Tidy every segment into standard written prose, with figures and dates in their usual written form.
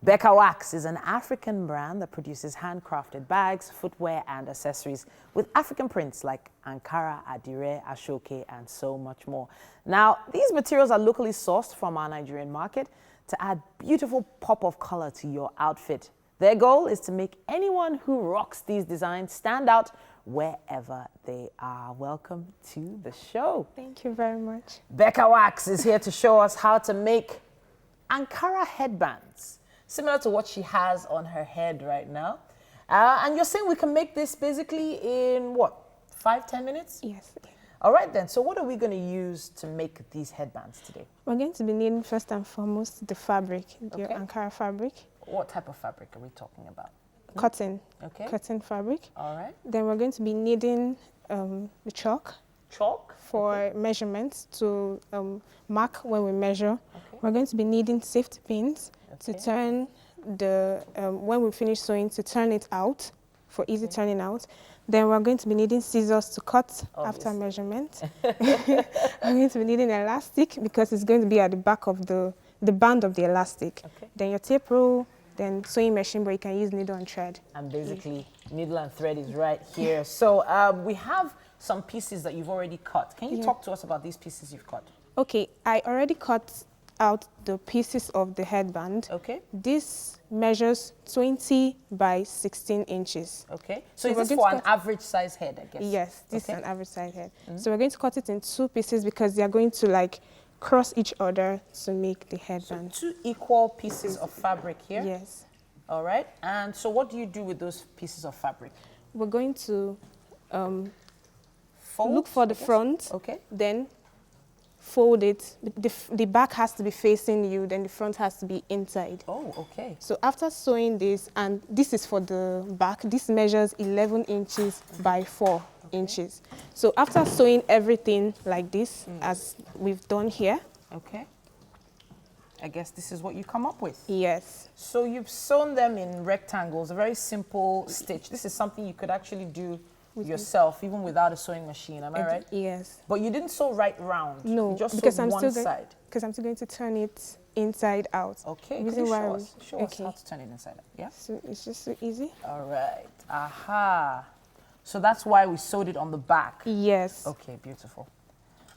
Becca Wax is an African brand that produces handcrafted bags, footwear, and accessories with African prints like Ankara, Adire, Ashoke, and so much more. Now, these materials are locally sourced from our Nigerian market to add beautiful pop of color to your outfit. Their goal is to make anyone who rocks these designs stand out wherever they are. Welcome to the show. Thank you very much. Becca Wax is here to show us how to make Ankara headbands, similar to what she has on her head right now. And you're saying we can make this basically in what, 5-10 minutes? Yes. All right then, so what are we going to use to make these headbands today? We're going to be needing first and foremost the fabric, your Ankara fabric. What type of fabric are we talking about? Cotton. Okay. Cotton fabric. All right. Then we're going to be needing the chalk. Chalk? For measurements to mark when we measure. Okay. We're going to be needing safety pins to turn the, when we finish sewing, to turn it out for easy turning out. Then we're going to be needing scissors to cut after measurement. We're going to be needing elastic because it's going to be at the back of the band of the elastic. Okay. Then your tape roll, then sewing machine, but you can use needle and thread. And basically, needle and thread is right here. So we have some pieces that you've already cut. Can you talk to us about these pieces you've cut? Okay, I already cut out the pieces of the headband. Okay. This measures 20 by 16 inches. Okay. So is this for an average size head, I guess? Yes, this is an average size head. So we're going to cut it in 2 pieces because they are going to like cross each other to make the headband. So 2 equal pieces of fabric here? Yes. All right. And so what do you do with those pieces of fabric? We're going to look for the front, then fold it. The back has to be facing you, then the front has to be inside. Oh, okay. So after sewing this, and this is for the back, this measures 11 inches by 4 inches. So after sewing everything like this, as we've done here. Okay. I guess this is what you come up with. Yes. So you've sewn them in rectangles, a very simple stitch. This is something you could actually do yourself, even without a sewing machine, am I right? Yes. But you didn't sew right round. No, you just because sewed one side. Because I'm still going to turn it inside out. Okay, can you show us how to turn it inside out? Yeah. So it's just so easy. All right. Aha. So that's why we sewed it on the back. Yes. Okay, beautiful.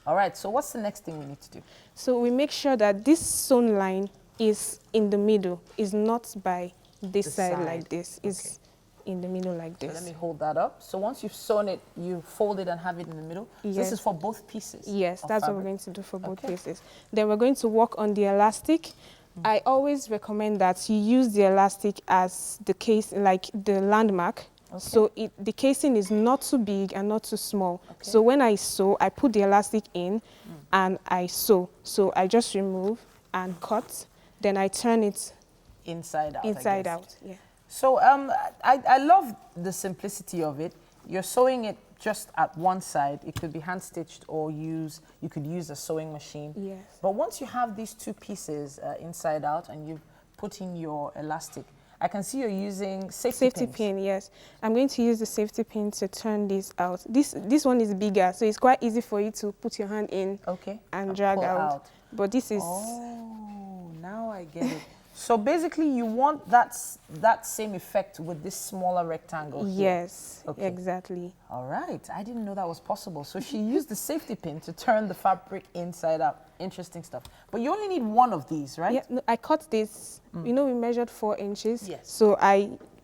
All right, so what's the next thing we need to do? So we make sure that this sewn line is in the middle, is not by this side like this. It's in the middle like this. So let me hold that up. So once you've sewn it, you fold it and have it in the middle. Yes. So this is for both pieces? Yes, that's what we're going to do for both pieces. Then we're going to work on the elastic. I always recommend that you use the elastic as the case, like the landmark. So the casing is not too big and not too small. So when I sew, I put the elastic in and I sew. So I just remove and cut. Then I turn it inside out. Inside out, yeah. So I love the simplicity of it. You're sewing it just at one side. It could be hand stitched or you could use a sewing machine. Yes. But once you have these 2 pieces inside out and you've put in your elastic, I can see you're using safety pin, yes. I'm going to use the safety pin to turn this out. This one is bigger, so it's quite easy for you to put your hand in and drag out. But this is... Oh, now I get it. So basically you want that same effect with this smaller rectangle here. Yes, exactly. All right, I didn't know that was possible. So she used the safety pin to turn the fabric inside out. Interesting stuff. But you only need 1 of these, right? Yeah, no, I cut this. You know, we measured 4 inches. Yes. So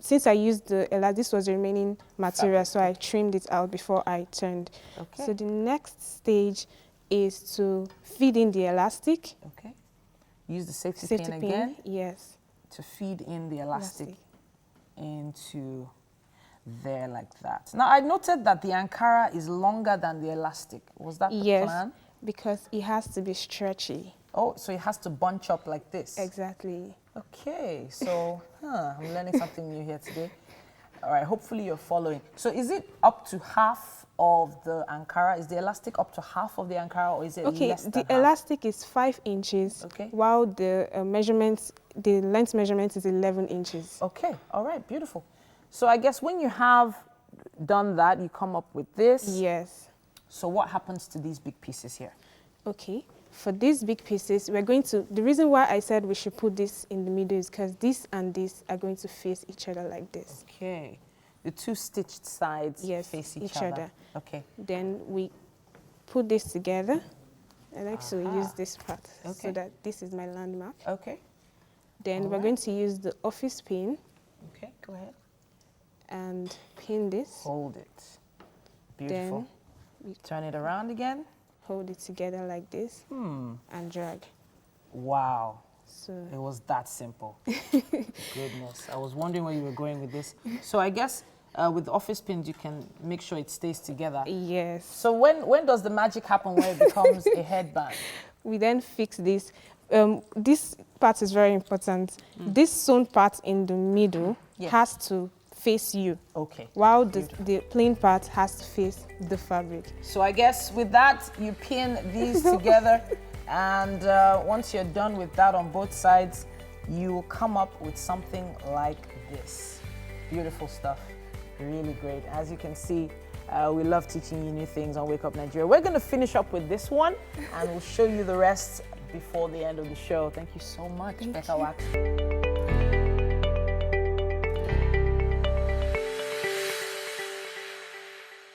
since I used this was the remaining material, so I trimmed it out before I turned. Okay. So the next stage is to feed in the elastic. Okay. Use the safety pin again. Yes. To feed in the elastic into there like that. Now I noted that the Ankara is longer than the elastic. Was that the plan? Yes, because it has to be stretchy. Oh, so it has to bunch up like this? Exactly. Okay, so I'm learning something new here today. All right, hopefully you're following. So is it up to half of the Ankara? Is the elastic up to half of the Ankara, or is it less than half? The elastic is 5 inches, while the the length measurement is 11 inches. Okay, all right, beautiful. So I guess when you have done that, you come up with this. Yes. So what happens to these big pieces here? Okay. for these big pieces, we're going to, the reason why I said we should put this in the middle is because this and this are going to face each other like this. Okay. The two stitched sides face each other. Okay. Then we put this together. I like to use this part so that this is my landmark. Okay. Then we're going to use the office pin. Okay, go ahead. And pin this. Hold it. Beautiful. Then we turn it around again. Hold it together like this and drag. Wow. So it was that simple. Goodness. I was wondering where you were going with this. So I guess with office pins, you can make sure it stays together. Yes. So when does the magic happen where it becomes a headband? We then fix this. This part is very important. This sewn part in the middle has to face you. Okay. While the plain part has to face the fabric. So I guess with that, you pin these together, and once you're done with that on both sides, you will come up with something like this. Beautiful stuff. Really great. As you can see, we love teaching you new things on Wake Up Nigeria. We're going to finish up with this one, and we'll show you the rest before the end of the show. Thank you so much, Becca Wax.